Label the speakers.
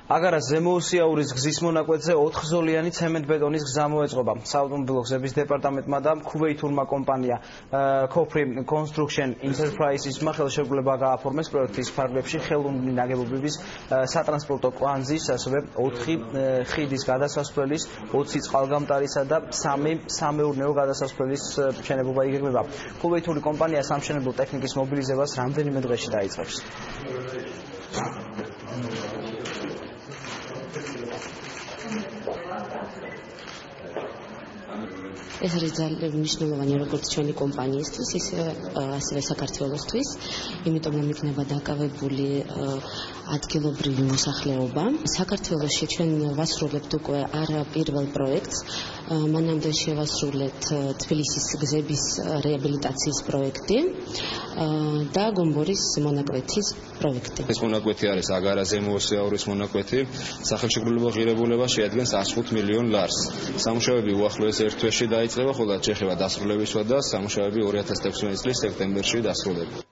Speaker 1: აგარას ზემოოსიაურის გზის მონაკვეთზე 4-ზოლიანი ცემენტ-ბეტონის გზა მოეწყობა. საავტომობილო გზების დეპარტამენტმა და ქუვეითურმა კომპანია Copri Construction Enterprises-მა ხელშეკრულება გააფორმეს პროექტის ფარგლებში ხელოვნური ნაგებობების სატრანსპორტო კვანძის, ასევე 4 ხიდის გადასასვლელის, 20 წყალგამტარისა და 3 სამეურნეო გადასასვლელის მშენებლობა იგეგმება. ქუვეითური კომპანია სამშენებლო ტექნიკის მობილიზებას რამდენიმე დღეში დაიწყებს.
Speaker 2: ეს არის ძალიან მნიშვნელოვანი როგორც ჩვენი კომპანიისთვის, ასევე საქართველოსთვის, იმიტომ რომ იქნება დაკავებული ადგილობრივი მოსახლეობა. საქართველოში ჩვენ ვასრულებთ უკვე არა პირველ პროექტს, მანამდე შევასრულეთ თბილისის გზების რეაბილიტაციის პროექტი და გომბორის მონაკვეთის პროექტი.
Speaker 3: ეს მონაკვეთი არის აგარა ზემოოსიაურის მონაკვეთი. სახელშეკრულებო ღირებულება შეადგენს 105 მილიონ ლარს. სამუშაოები უახლოეს ერთ თვეში დაიწყება, ხოლო ჩეხება დასრულებისვა და სამუშაოები 2016 წლის სექტემბერში დასრულდება.